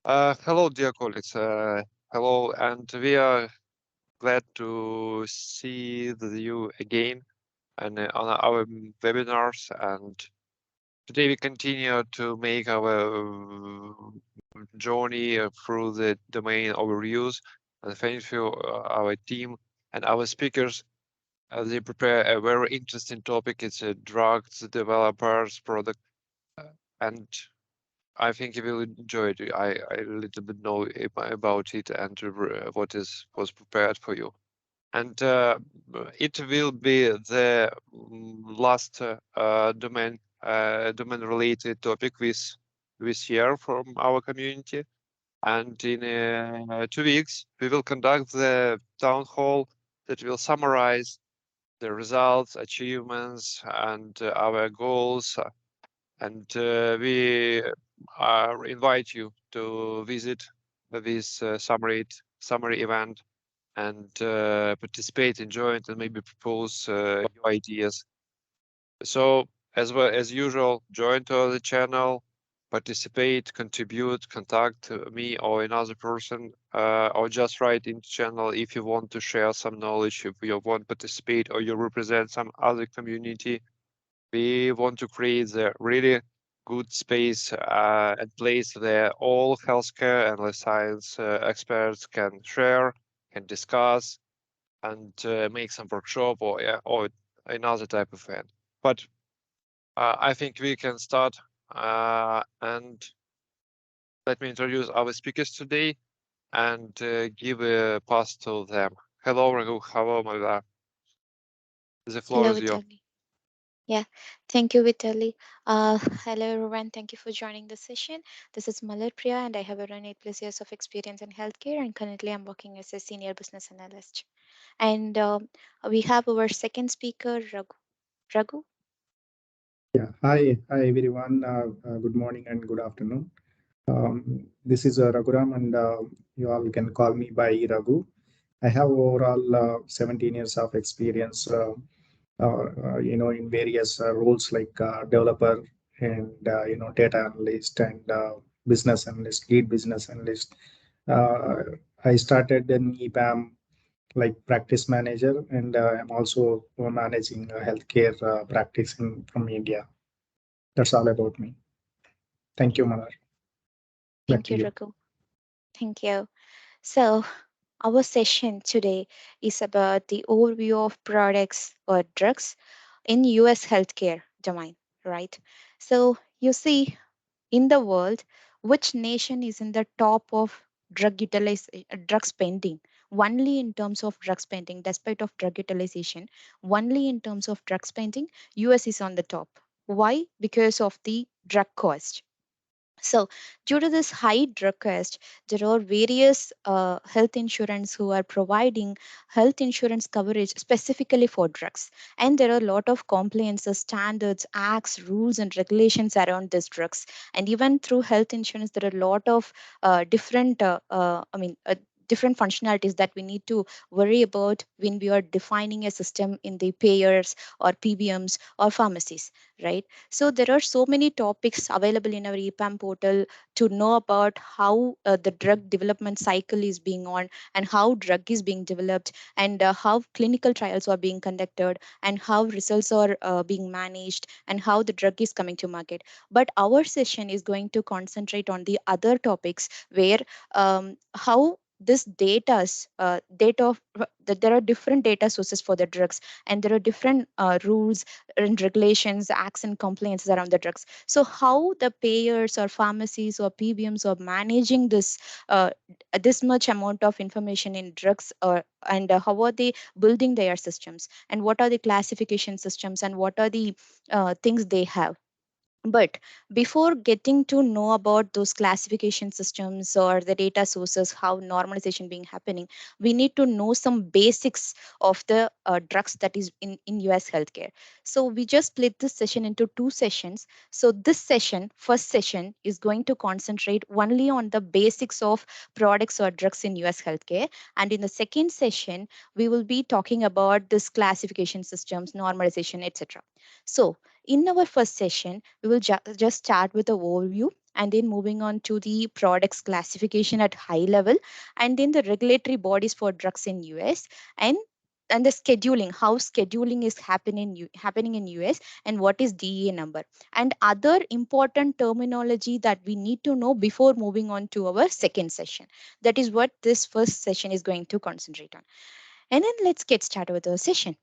Hello, dear colleagues. Hello, and we are glad to see you again and on our webinars. And today we continue to make our journey through the domain overviews. And thank you, our team and our speakers. They prepare a very interesting topic. It's drugs developers, product, and I think you will enjoy it. I a little bit know about it and was prepared for you. And it will be the last domain related topic this year from our community. And in 2 weeks, we will conduct the town hall that will summarize the results, achievements, and our goals. And we invite you to visit this summary event and participate, enjoy it, and maybe propose new ideas. So as well as usual, join to the channel, participate, contribute, contact me or another person, or just write in the channel if you want to share some knowledge, if you want to participate or you represent some other community. We want to create a really good space and place where all healthcare and life science experts can share, can discuss, and make some workshop or another type of event. But I think we can start and let me introduce our speakers today and give a pass to them. Hello, Raghu. Hello, Malda. The floor Hello, is yours. Vitali. Yeah, thank you, Vitali. Hello, everyone. Thank you for joining the session. This is Malar Priya, and I have around 8+ years of experience in healthcare. And currently, I'm working as a senior business analyst. And we have our second speaker, Raghu. Raghu? Yeah, hi everyone. Good morning and good afternoon. This is Raghuram, and you all can call me by Raghu. I have overall 17 years of experience, in various roles like developer and data analyst and business analyst, lead business analyst. Uh, I started in EPAM like practice manager, and I'm also managing a healthcare practice from India. That's all about me. Thank you, Manar. Back Thank to you, you. Raghu. Thank you. So, our session today is about the overview of products or drugs in US healthcare domain, right? So, you see, in the world, which nation is in the top of drug spending? Only in terms of drug spending, despite of drug utilization, only in terms of drug spending, US is on the top. Why? Because of the drug cost. So, due to this high drug cost, there are various health insurance who are providing health insurance coverage specifically for drugs. And there are a lot of compliances, standards, acts, rules, and regulations around these drugs. And even through health insurance, there are a lot of different functionalities that we need to worry about when we are defining a system in the payers or PBMs or pharmacies, right? So there are so many topics available in our EPAM portal to know about how the drug development cycle is being on, and how drug is being developed, and how clinical trials are being conducted, and how results are being managed, and how the drug is coming to market. But our session is going to concentrate on the other topics where how this data of that there are different data sources for the drugs, and there are different rules and regulations, acts, and compliances around the drugs. So, how the payers or pharmacies or PBMs are managing this much amount of information in drugs, and how are they building their systems, and what are the classification systems, and what are the things they have. But before getting to know about those classification systems or the data sources, how normalization being happening, we need to know some basics of the drugs that is in US healthcare. So we just split this session into two sessions. So this session, first session, is going to concentrate only on the basics of products or drugs in US healthcare. And in the second session, we will be talking about this classification systems, normalization, etc. So in our first session, we will just start with the overview, and then moving on to the products classification at high level, and then the regulatory bodies for drugs in US, and the scheduling, how scheduling is happening in US, and what is DEA number, and other important terminology that we need to know before moving on to our second session. That is what this first session is going to concentrate on. And then let's get started with the session.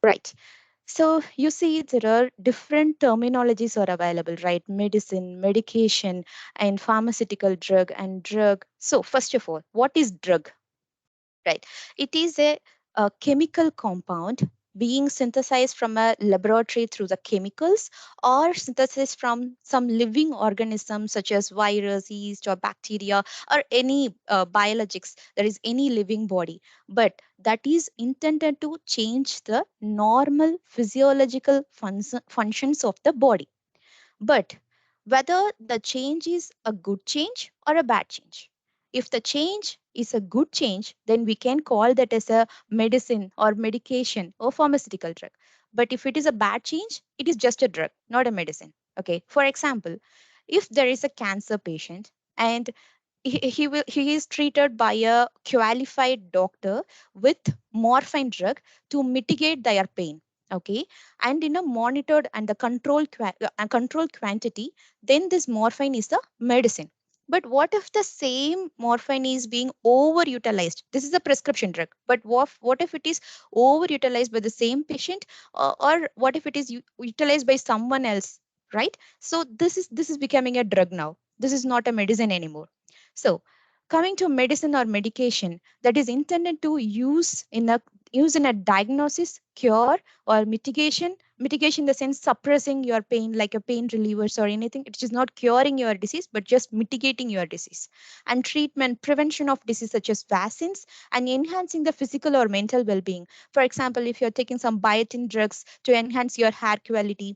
Right. So you see there are different terminologies are available, right? Medicine, medication, and pharmaceutical drug and drug. So first of all, what is drug? Right. It is a chemical compound being synthesized from a laboratory through the chemicals, or synthesized from some living organism such as virus, yeast, or bacteria, or any biologics. There is any living body, but that is intended to change the normal physiological functions of the body. But whether the change is a good change or a bad change. If the change is a good change, then we can call that as a medicine or medication or pharmaceutical drug. But if it is a bad change, it is just a drug, not a medicine. Okay. For example, if there is a cancer patient and he is treated by a qualified doctor with morphine drug to mitigate their pain, okay, and in a monitored and the controlled quantity, then this morphine is the medicine. But what if the same morphine is being overutilized? This is a prescription drug, but what if it is overutilized by the same patient, or what if it is utilized by someone else, right? So this is becoming a drug now. This is not a medicine anymore. So coming to medicine or medication that is intended to use in a diagnosis, cure, or mitigation in the sense suppressing your pain, like a pain relievers or anything. It is not curing your disease but just mitigating your disease. And treatment, prevention of disease such as vaccines, and enhancing the physical or mental well-being. For example, if you're taking some biotin drugs to enhance your hair quality,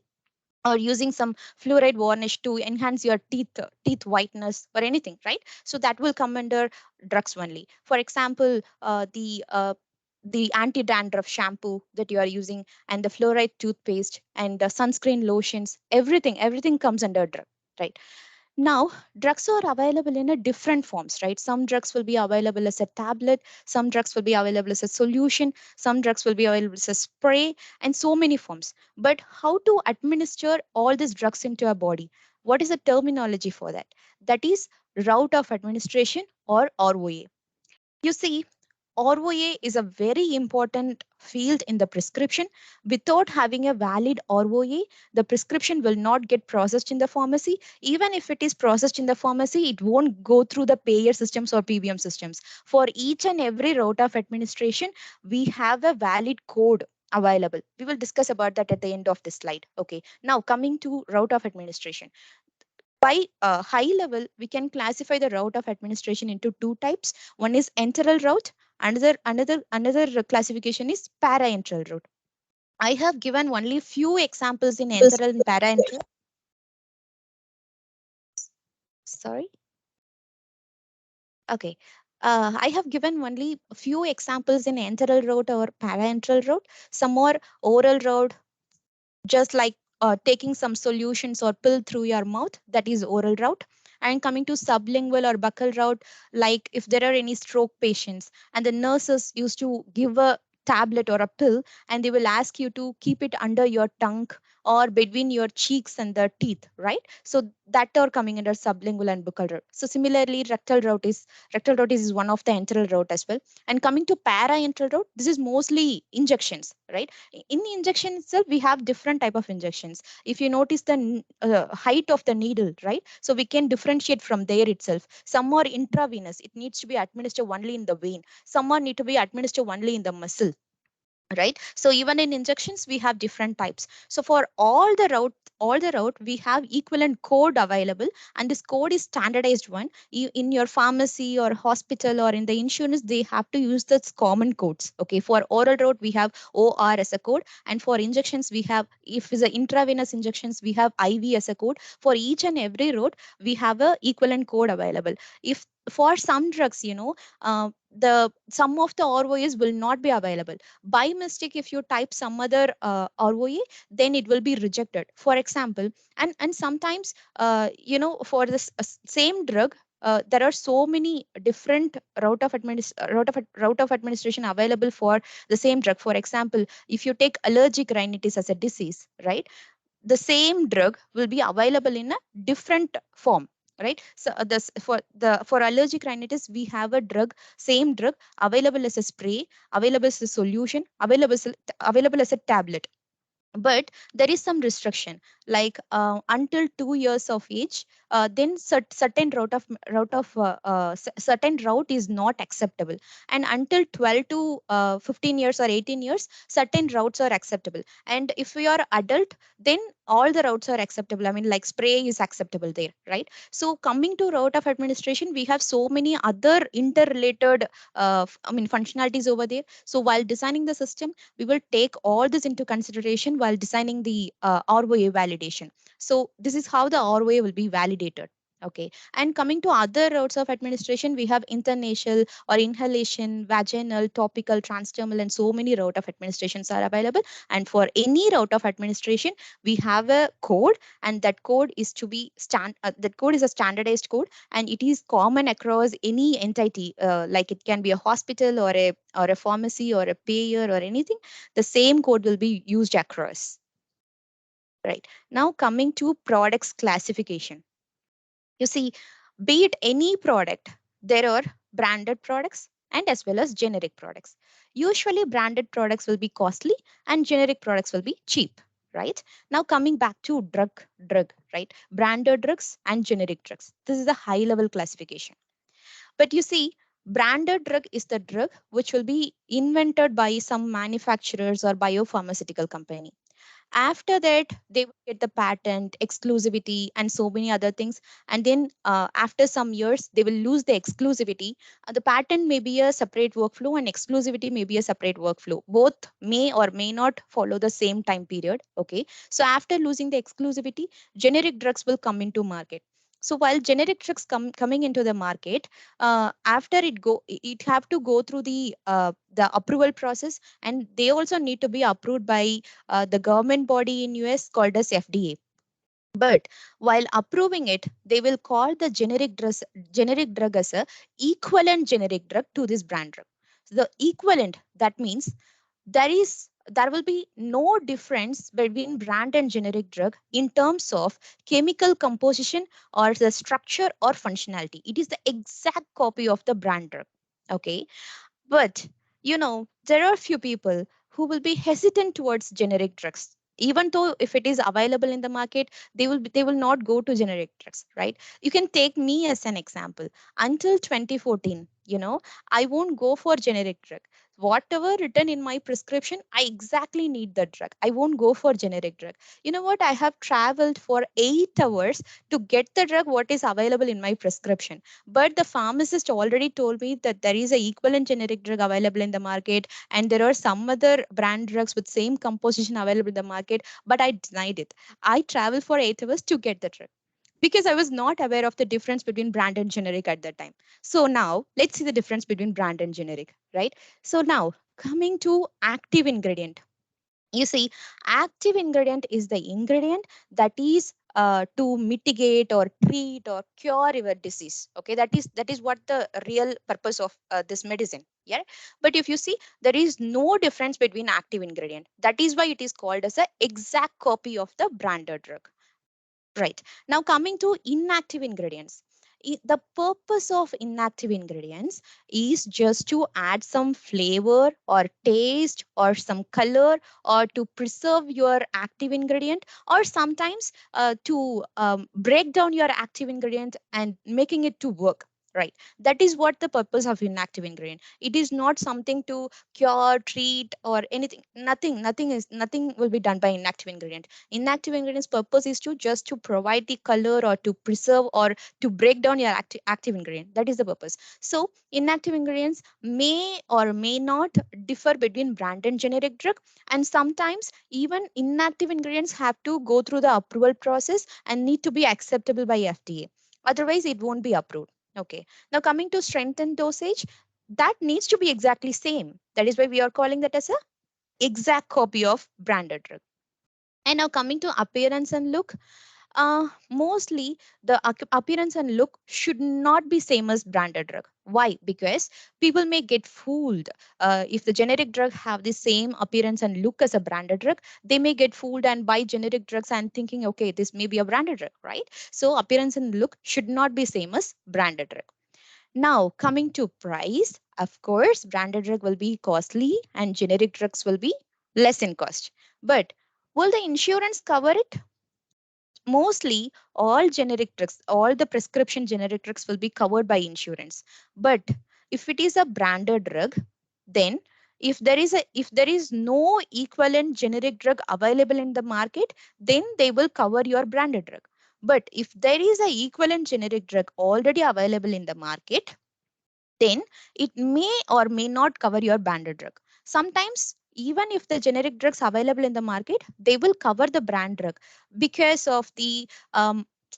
or using some fluoride varnish to enhance your teeth whiteness or anything, right? So that will come under drugs only. For example, the anti-dandruff shampoo that you are using, and the fluoride toothpaste, and the sunscreen lotions, everything comes under drug, right? Now, drugs are available in a different forms, right? Some drugs will be available as a tablet, some drugs will be available as a solution, some drugs will be available as a spray, and so many forms. But how to administer all these drugs into our body? What is the terminology for that? That is route of administration, or ROA. You see, ROA is a very important field in the prescription. Without having a valid ROA, the prescription will not get processed in the pharmacy. Even if it is processed in the pharmacy, it won't go through the payer systems or PBM systems. For each and every route of administration, we have a valid code available. We will discuss about that at the end of this slide. Okay. Now coming to route of administration. By high level, we can classify the route of administration into two types. One is enteral route. Another classification is para-enteral route. I have given only few examples in enteral and para-enteral. Sorry. Okay. I have given only a few examples in enteral route or para-enteral route. Some more oral route, just like taking some solutions or pill through your mouth, that is oral route. And coming to sublingual or buccal route, like if there are any stroke patients and the nurses used to give a tablet or a pill, and they will ask you to keep it under your tongue or between your cheeks and the teeth, right? So that are coming under sublingual and buccal route. So similarly, rectal route is one of the enteral route as well. And coming to para-enteral route, this is mostly injections, right? In the injection itself, we have different type of injections. If you notice the height of the needle, right? So we can differentiate from there itself. Some are intravenous, it needs to be administered only in the vein. Some are need to be administered only in the muscle, right? So even in injections we have different types. So for all the route we have equivalent code available, and this code is standardized one. In your pharmacy or hospital or in the insurance, they have to use this common codes. Okay, for oral route we have OR as a code, and for injections we have, if it's a intravenous injections, we have IV as a code. For each and every route we have a equivalent code available. If For some drugs, the some of the ROAs will not be available. By mistake, if you type some other ROA, then it will be rejected. For example, and sometimes, for this same drug, there are so many different route of administration available for the same drug. For example, if you take allergic rhinitis as a disease, right? The same drug will be available in a different form, right? So this for allergic rhinitis, we have a drug, same drug available as a spray, available as a solution, available as a tablet. But there is some restriction, like until 2 years of age, then certain certain route is not acceptable, and until 12 to 15 years or 18 years, certain routes are acceptable. And if we are adult, then all the routes are acceptable. I mean, like spray is acceptable there, right? So coming to route of administration, we have so many other interrelated functionalities over there. So while designing the system, we will take all this into consideration while designing the ROA validation. So this is how the ROA will be validated. Okay. And coming to other routes of administration, we have intranasal or inhalation, vaginal, topical, transdermal, and so many route of administrations are available. And for any route of administration, we have a code, and that code is to be that code is a standardized code, and it is common across any entity, like it can be a hospital or a pharmacy or a payer or anything. The same code will be used across. Right. Now coming to products classification. You see, be it any product, there are branded products and as well as generic products. Usually branded products will be costly and generic products will be cheap, right? Now coming back to drug, right? Branded drugs and generic drugs. This is a high level classification. But you see, branded drug is the drug which will be invented by some manufacturers or biopharmaceutical company. After that, they will get the patent, exclusivity, and so many other things. And then after some years, they will lose the exclusivity. The patent may be a separate workflow and exclusivity may be a separate workflow. Both may or may not follow the same time period. Okay. So after losing the exclusivity, generic drugs will come into market. So while generic drugs coming into the market, after it have to go through the approval process, and they also need to be approved by the government body in US called as FDA. But while approving it, they will call the generic drug as a equivalent generic drug to this brand drug. So the equivalent, that means there will be no difference between brand and generic drug in terms of chemical composition or the structure or functionality. It is the exact copy of the brand drug. Okay. But, there are few people who will be hesitant towards generic drugs. Even though if it is available in the market, they will not go to generic drugs, right? You can take me as an example. Until 2014, I won't go for generic drug. Whatever written in my prescription, I exactly need the drug. I won't go for generic drug. You know what? I have traveled for 8 hours to get the drug what is available in my prescription, but the pharmacist already told me that there is a equivalent generic drug available in the market, and there are some other brand drugs with same composition available in the market, but I denied it. I traveled for 8 hours to get the drug because I was not aware of the difference between brand and generic at that time. So now let's see the difference between brand and generic, right? So now coming to active ingredient. You see, active ingredient is the ingredient that is to mitigate or treat or cure your disease. Okay, that is what the real purpose of this medicine. Yeah, but if you see, there is no difference between active ingredient. That is why it is called as a exact copy of the branded drug. Right. Now coming to inactive ingredients. The purpose of inactive ingredients is just to add some flavor or taste or some color, or to preserve your active ingredient, or sometimes to break down your active ingredient and making it to work. Right. That is what the purpose of inactive ingredient. It is not something to cure, treat, or anything. Nothing will be done by inactive ingredient. Inactive ingredients purpose is to just to provide the color or to preserve or to break down your active ingredient. That is the purpose. So inactive ingredients may or may not differ between brand and generic drug, and sometimes even inactive ingredients have to go through the approval process and need to be acceptable by FDA. Otherwise, it won't be approved. Okay. Now coming to strength and dosage, that needs to be exactly same. That is why we are calling that as a exact copy of branded drug. And now coming to appearance and look, mostly the appearance and look should not be same as branded drug. Why? Because people may get fooled. If the generic drug have the same appearance and look as a branded drug, they may get fooled and buy generic drugs and thinking, okay, this may be a branded drug, right? So appearance and look should not be same as branded drug. Now coming to price, of course, branded drug will be costly and generic drugs will be less in cost. But will the insurance cover it? Mostly all generic drugs, all the prescription generic drugs will be covered by insurance. But if it is a branded drug, then if there is no equivalent generic drug available in the market, then they will cover your branded drug. But if there is a equivalent generic drug already available in the market, then it may or may not cover your branded drug. Sometimes, even if the generic drugs available in the market, they will cover the brand drug because of the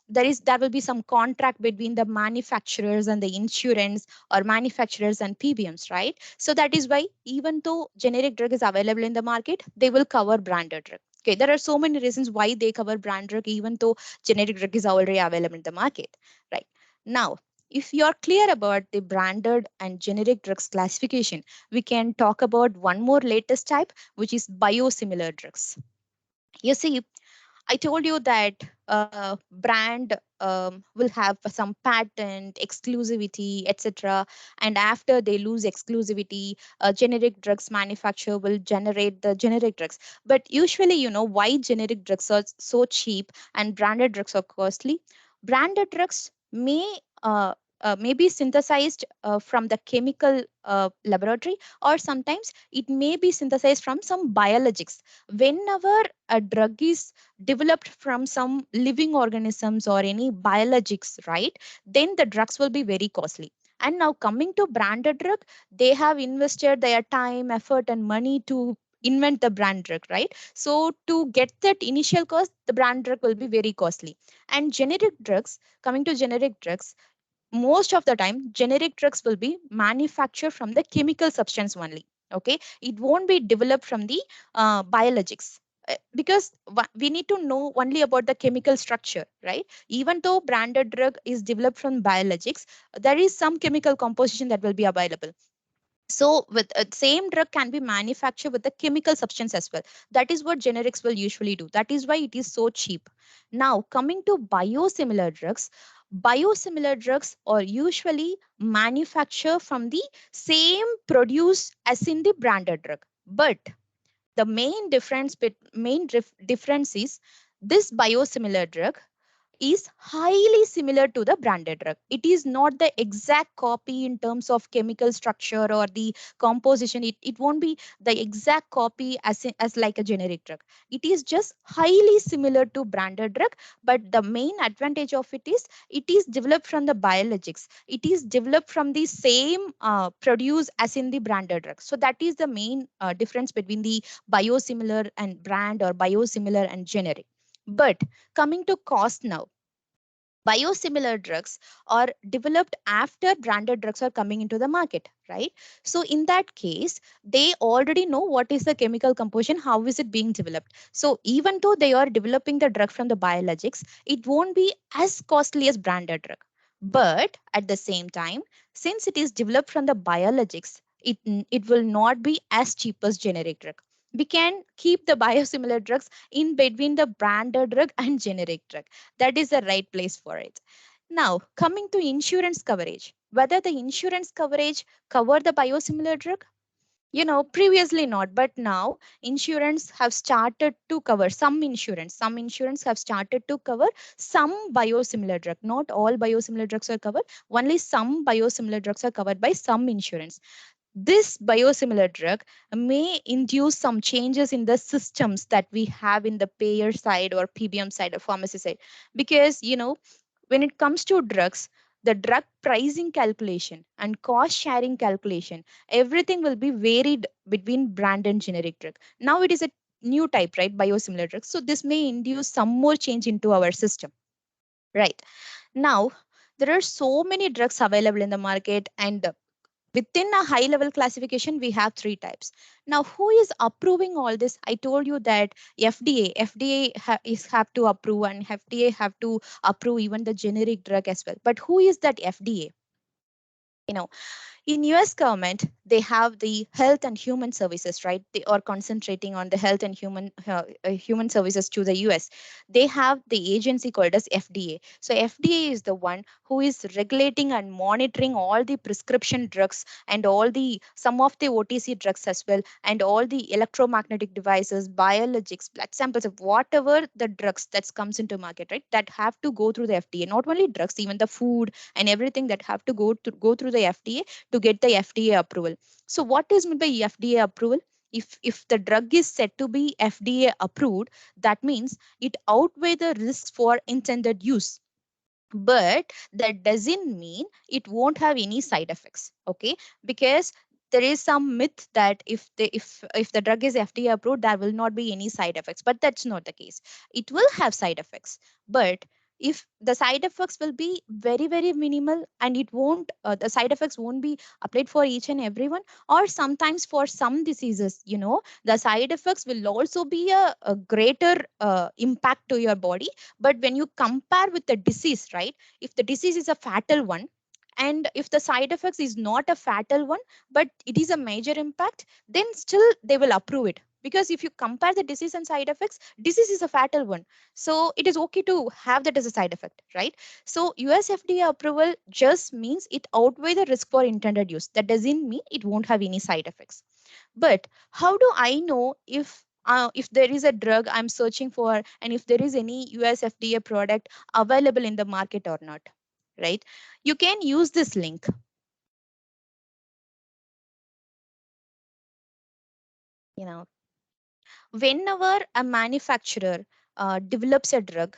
there will be some contract between the manufacturers and the insurance, or manufacturers and PBMs, right? So that is why even though generic drug is available in the market, they will cover branded drug. Okay, there are so many reasons why they cover brand drug even though generic drug is already available in the market, right? Now, if you're clear about the branded and generic drugs classification, we can talk about one more latest type, which is biosimilar drugs. You see, I told you that brand will have some patent, exclusivity, etc. And after they lose exclusivity, generic drugs manufacturer will generate the generic drugs. But usually, why generic drugs are so cheap and branded drugs are costly? Branded drugs may be synthesized from the chemical laboratory, or sometimes it may be synthesized from some biologics. Whenever a drug is developed from some living organisms or any biologics, right, then the drugs will be very costly. And now coming to branded drug, they have invested their time, effort, and money to invent the brand drug, right? So to get that initial cost, the brand drug will be very costly. And generic drugs, coming to generic drugs, most of the time generic drugs will be manufactured from the chemical substance only. Okay, it won't be developed from the biologics. Because we need to know only about the chemical structure, right? Even though branded drug is developed from biologics, there is some chemical composition that will be available. So with same drug can be manufactured with the chemical substance as well. That is what generics will usually do. That is why it is so cheap. Now coming to biosimilar drugs are usually manufactured from the same produce as in the branded drug. But the main difference is this biosimilar drug is highly similar to the branded drug. It is not the exact copy in terms of chemical structure or the composition. It won't be the exact copy as like a generic drug. It is just highly similar to branded drug, but the main advantage of it is it is developed from the biologics. It is developed from the same produce as in the branded drug. So that is the main difference between the biosimilar and brand, or biosimilar and generic. But coming to cost now, biosimilar drugs are developed after branded drugs are coming into the market, right? So in that case, they already know what is the chemical composition, how is it being developed. So even though they are developing the drug from the biologics, it won't be as costly as branded drug. But at the same time, since it is developed from the biologics, it will not be as cheap as generic drug. We can keep the biosimilar drugs in between the branded drug and generic drug. That is the right place for it. Now, coming to insurance coverage, whether the insurance coverage cover the biosimilar drug, previously not, but now insurance have started to cover some insurance have started to cover some biosimilar drug. Not all biosimilar drugs are covered, only some biosimilar drugs are covered by some insurance. This biosimilar drug may induce some changes in the systems that we have in the payer side or PBM side or pharmacy side. Because, when it comes to drugs, the drug pricing calculation and cost sharing calculation, everything will be varied between brand and generic drug. Now it is a new type, right? Biosimilar drugs. So this may induce some more change into our system, right? Now, There are so many drugs available in the market, and within a high level classification, we have three types. Now, who is approving all this? I told you that FDA have to approve, and FDA have to approve even the generic drug as well. But who is that FDA? You know, in US government, they have the health and human services, right? They are concentrating on the health and human services to the US. They have the agency called as FDA. So FDA is the one who is regulating and monitoring all the prescription drugs and all the some of the OTC drugs as well, and all the electromagnetic devices, biologics, blood samples of whatever the drugs that comes into market, right? That have to go through the FDA. Not only drugs, even the food and everything that have to go through the FDA to get the FDA approval. So what is meant by FDA approval? If the drug is said to be FDA approved, that means it outweigh the risks for intended use. But that doesn't mean it won't have any side effects, okay? Because there is some myth that if the drug is FDA approved, there will not be any side effects, but that's not the case. It will have side effects, but if the side effects will be very very minimal, and it won't the side effects won't be applied for each and everyone, or sometimes for some diseases, the side effects will also be a greater impact to your body. But when you compare with the disease, right, if the disease is a fatal one, and if the side effects is not a fatal one, but it is a major impact, then still they will approve it. Because if you compare the disease and side effects, disease is a fatal one, so it is okay to have that as a side effect, right? So US FDA approval just means it outweigh the risk for intended use. That doesn't mean it won't have any side effects. But how do I know if there is a drug I'm searching for, and if there is any US FDA product available in the market or not, right? You can use this link. Whenever a manufacturer develops a drug,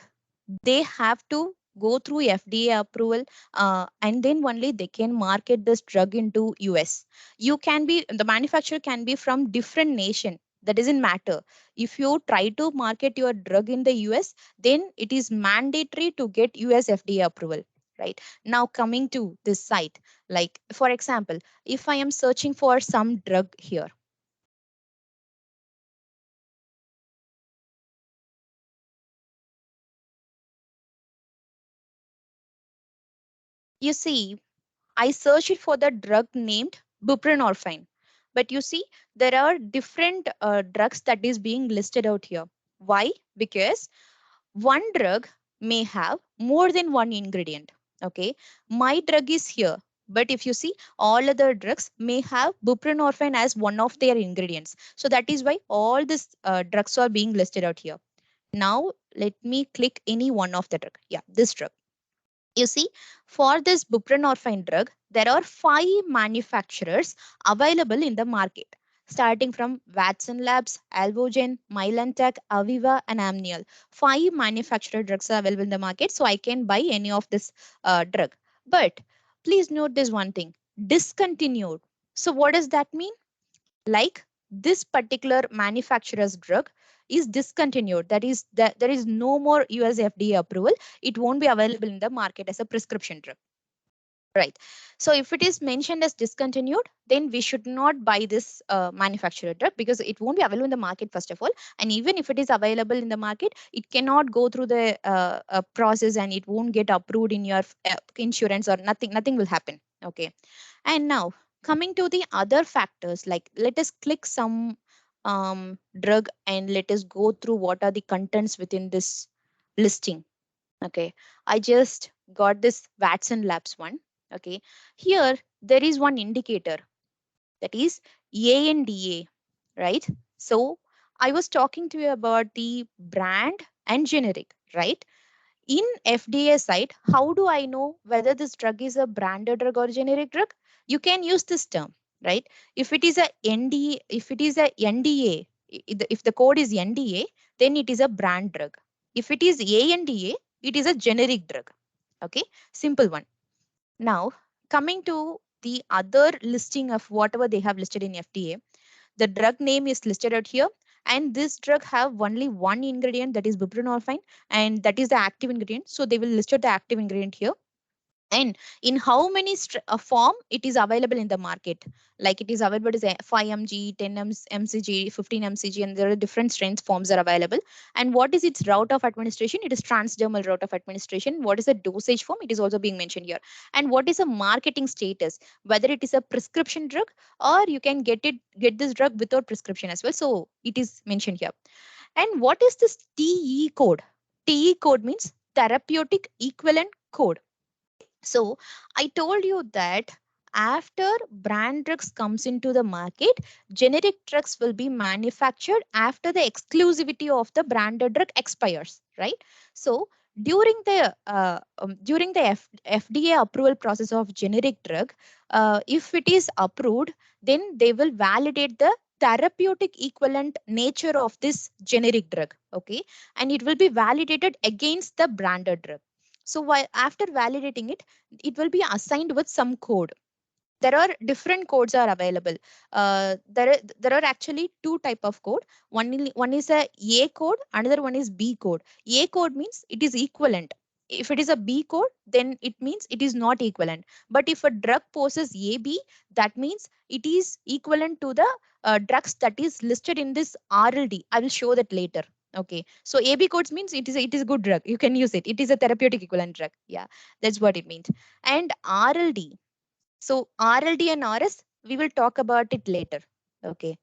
they have to go through FDA approval, and then only they can market this drug into US. The manufacturer can be from different nation. That doesn't matter. If you try to market your drug in the US, then it is mandatory to get US FDA approval. Right now, coming to this site, like for example, if I am searching for some drug here, you see, I searched for the drug named buprenorphine. But you see, there are different drugs that is being listed out here. Why? Because one drug may have more than one ingredient. Okay, my drug is here. But if you see, all other drugs may have buprenorphine as one of their ingredients. So that is why all these drugs are being listed out here. Now, let me click any one of the drug. Yeah, this drug. You see, for this buprenorphine drug, there are 5 manufacturers available in the market, starting from Watson Labs, Alvogen, Mylantec, Aviva, and Amneal. 5 manufacturer drugs are available in the market, so I can buy any of this drug. But please note this one thing: discontinued. So what does that mean? Like, this particular manufacturer's drug is discontinued. That is, that there is no more US FDA approval. It won't be available in the market as a prescription drug. Right. So if it is mentioned as discontinued, then we should not buy this manufacturer drug, because it won't be available in the market, first of all. And even if it is available in the market, it cannot go through the process, and it won't get approved in your insurance, or nothing will happen. Okay. And now, coming to the other factors, like let us click some drug and let us go through what are the contents within this listing. Okay, I just got this Watson Labs one. Okay, here there is one indicator, that is ANDA, right? So I was talking to you about the brand and generic, right? In FDA side, how do I know whether this drug is a branded drug or generic drug? You can use this term, right? If it is a NDA, if it is a NDA, if the code is NDA, then it is a brand drug. If it is ANDA, it is a generic drug. Okay, simple one. Now, coming to the other listing of whatever they have listed in FDA, the drug name is listed out here, and this drug have only one ingredient, that is buprenorphine, and that is the active ingredient. So they will list out the active ingredient here. and in how many form it is available in the market. Like it is available as a 5 mg, 10 mcg, 15 mcg, and there are different strength forms are available. And what is its route of administration? It is transdermal route of administration. What is the dosage form? It is also being mentioned here. And what is a marketing status? Whether it is a prescription drug or you can get this drug without prescription as well. So it is mentioned here. And what is this TE code? TE code means therapeutic equivalent code. So I told you that after brand drugs comes into the market, generic drugs will be manufactured after the exclusivity of the branded drug expires, right? So during the FDA approval process of generic drug, if it is approved, then they will validate the therapeutic equivalent nature of this generic drug, okay? And it will be validated against the branded drug. So while after validating it, it will be assigned with some code. There are different codes are available. There are actually two type of code. One is a code, another one is B code. A code means it is equivalent. If it is a B code, then it means it is not equivalent. But if a drug poses AB, that means it is equivalent to the drugs that is listed in this RLD. I will show that later. Okay, so AB codes means it is a good drug. You can use it. It is a therapeutic equivalent drug. Yeah, that's what it means. And RLD, so RLD and RS, we will talk about it later. Okay.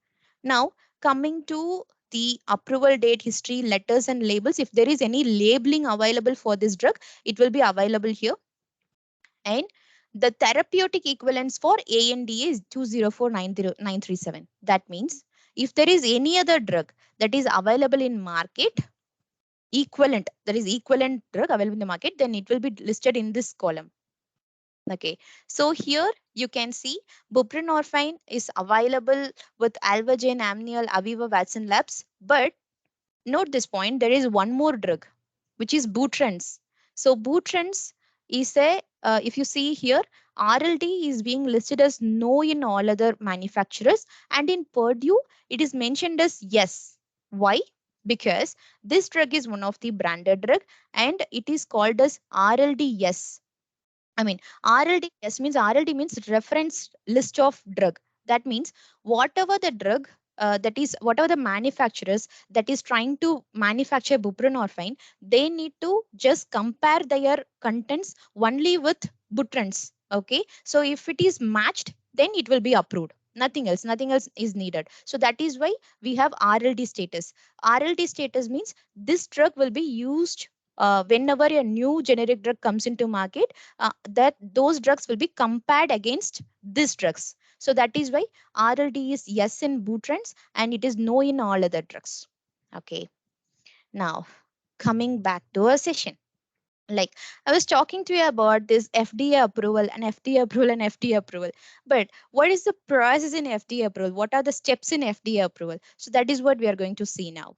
Now coming to the approval date history, letters and labels. If there is any labeling available for this drug, it will be available here. And the therapeutic equivalence for ANDA is 204,937. That means if there is any other drug that is available in market, equivalent, there is equivalent drug available in the market, then it will be listed in this column. Okay, so here you can see buprenorphine is available with Alvogen, Amneal, Aviva, Watson Labs. But note this point, there is one more drug, which is Butrans. So Butrans is if you see here, RLD is being listed as no in all other manufacturers. And in Purdue, it is mentioned as yes. Why? Because this drug is one of the branded drug and it is called as RLD yes. I mean, RLDS means RLD means reference list of drug. That means whatever the drug that is whatever the manufacturers that is trying to manufacture buprenorphine, they need to just compare their contents only with Butrans. Okay, so if it is matched, then it will be approved. Nothing else is needed. So that is why we have RLD status. RLD status means this drug will be used whenever a new generic drug comes into market, that those drugs will be compared against these drugs. So that is why RLD is yes in Butrans and it is no in all other drugs. Okay. Now coming back to our session. Like I was talking to you about this FDA approval and FDA approval and FDA approval. But what is the process in FDA approval? What are the steps in FDA approval? So that is what we are going to see now.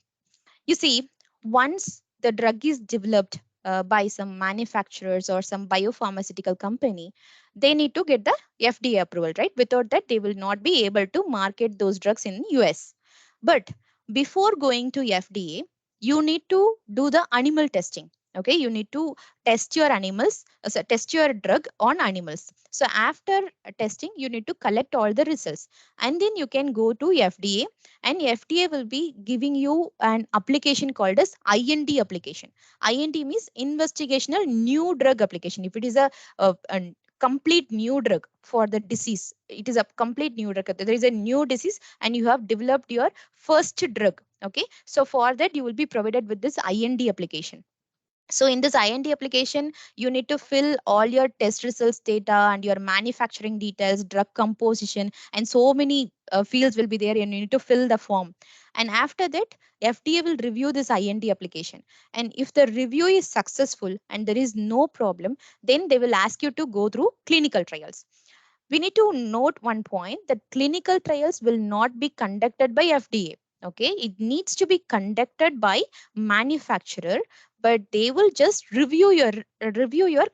You see, once the drug is developed by some manufacturers or some biopharmaceutical company, they need to get the FDA approval, right? Without that, they will not be able to market those drugs in US. But before going to FDA, you need to do the animal testing. Okay, you need to test your animals, so test your drug on animals. So after testing, you need to collect all the results, and then you can go to FDA, and FDA will be giving you an application called as IND application. IND means investigational new drug application. If it is a complete new drug for the disease, it is a complete new drug. There is a new disease and you have developed your first drug. Okay, so for that you will be provided with this IND application. So in this IND application, you need to fill all your test results data and your manufacturing details, drug composition, and so many fields will be there, and you need to fill the form. And after that, FDA will review this IND application. And if the review is successful and there is no problem, then they will ask you to go through clinical trials. We need to note one point that clinical trials will not be conducted by FDA. Okay, it needs to be conducted by manufacturer, but they will just review your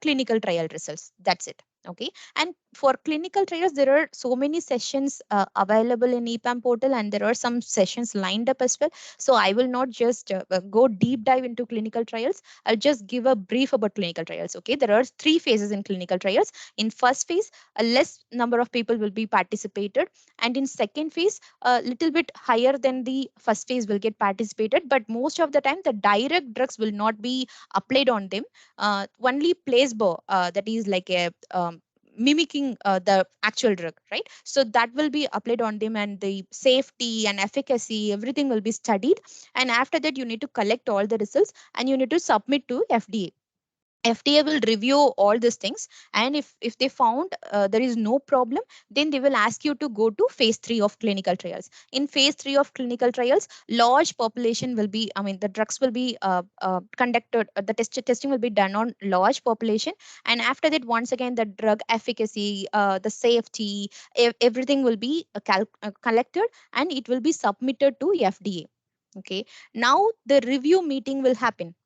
clinical trial results. That's it. Okay, and for clinical trials, there are so many sessions available in EPAM portal, and there are some sessions lined up as well. So I will not just go deep dive into clinical trials. I'll just give a brief about clinical trials. Okay, there are 3 phases in clinical trials. In first phase, a less number of people will be participated, and in second phase, a little bit higher than the first phase will get participated. But most of the time, the direct drugs will not be applied on them. Only placebo, that is like a mimicking the actual drug, right? So that will be applied on them, and the safety and efficacy, everything will be studied. And after that, you need to collect all the results and you need to submit to FDA. FDA will review all these things, and if they found there is no problem, then they will ask you to go to phase 3 of clinical trials. In phase 3 of clinical trials, large population will be, I mean, the drugs will be conducted, the testing will be done on large population, and after that, once again, the drug efficacy, the safety, everything will be collected, and it will be submitted to FDA. Okay, now the review meeting will happen.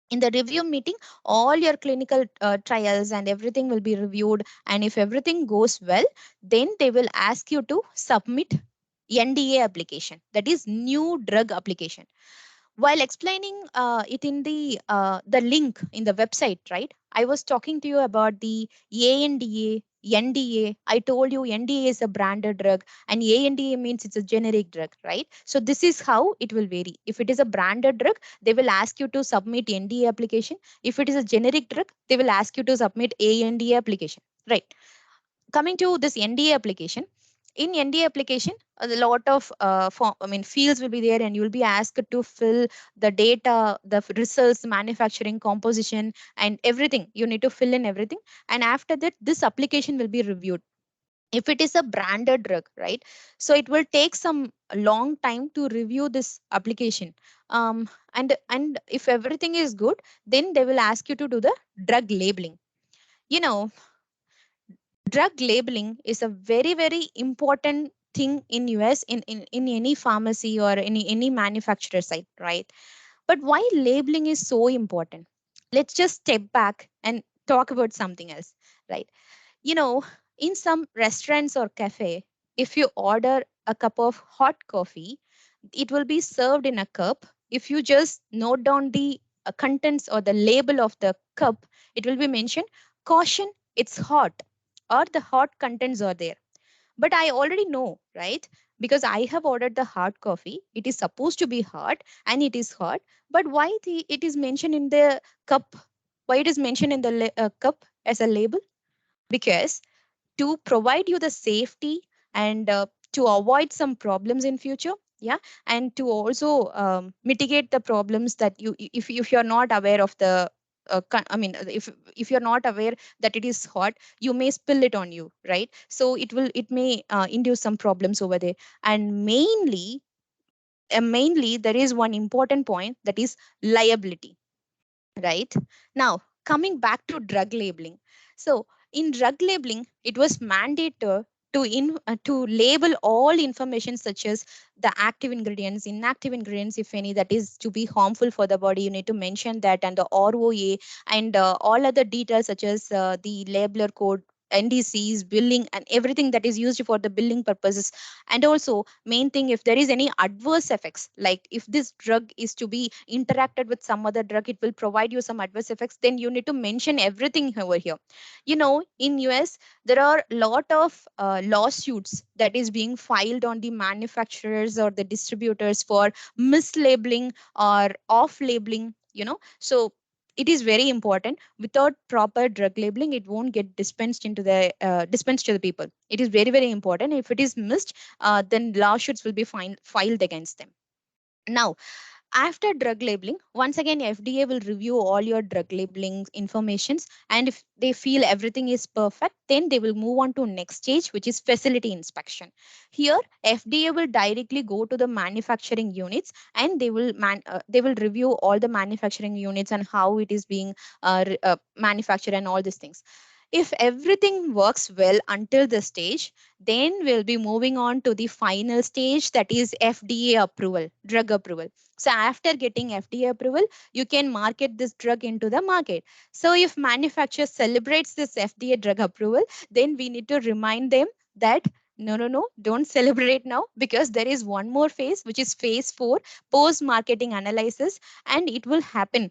In the review meeting, all your clinical trials and everything will be reviewed, and if everything goes well, then they will ask you to submit NDA application, that is new drug application. While explaining it in the link in the website, right, I was talking to you about the ANDA, NDA. I told you NDA is a branded drug and ANDA means it's a generic drug, right? So this is how it will vary. If it is a branded drug, they will ask you to submit NDA application. If it is a generic drug, they will ask you to submit ANDA application, right? Coming to this NDA application, in NDA application, a lot of fields will be there, and you will be asked to fill the data, the results, manufacturing, composition, and everything. You need to fill in everything, and after that, this application will be reviewed. If it is a branded drug, right? So it will take some long time to review this application. And if everything is good, then they will ask you to do the drug labeling. You know, drug labeling is a very very important thing in US, in any pharmacy or any manufacturer site, right? But why labeling is so important? Let's just step back and talk about something else, right? You know, in some restaurants or cafe, if you order a cup of hot coffee, it will be served in a cup. If you just note down the contents or the label of the cup, it will be mentioned, caution, it's hot, or the hot contents are there. But I already know, right? Because I have ordered the hot coffee. It is supposed to be hot and it is hot. But why it is mentioned in the cup? Why it is mentioned in the cup as a label? Because to provide you the safety and to avoid some problems in future, yeah, and to also mitigate the problems that if you're not aware of the if you're not aware that it is hot, you may spill it on you, right? So it may induce some problems over there. And mainly there is one important point, that is liability, right? Now, coming back to drug labeling. So, in drug labeling, it was mandated to label all information such as the active ingredients, inactive ingredients, if any, that is to be harmful for the body. You need to mention that, and the ROA, and all other details such as the labeler code, NDCs, billing, and everything that is used for the billing purposes. And also, main thing, if there is any adverse effects, like if this drug is to be interacted with some other drug, it will provide you some adverse effects, then you need to mention everything over here. You know, in US, there are a lot of lawsuits that is being filed on the manufacturers or the distributors for mislabeling or off labeling, so it is very important. Without proper drug labeling, it won't get dispensed to the people. It is very very important. If it is missed, then lawsuits will be filed against them. Now, after drug labeling, once again, FDA will review all your drug labeling informations, and if they feel everything is perfect, then they will move on to next stage, which is facility inspection. Here, FDA will directly go to the manufacturing units, and they will review all the manufacturing units and how it is being manufactured and all these things. If everything works well until this stage, then we'll be moving on to the final stage, that is FDA approval, drug approval. So after getting FDA approval, you can market this drug into the market. So if manufacturer celebrates this FDA drug approval, then we need to remind them that no, no, no, don't celebrate now, because there is one more phase, which is phase 4, post marketing analysis, and it will happen,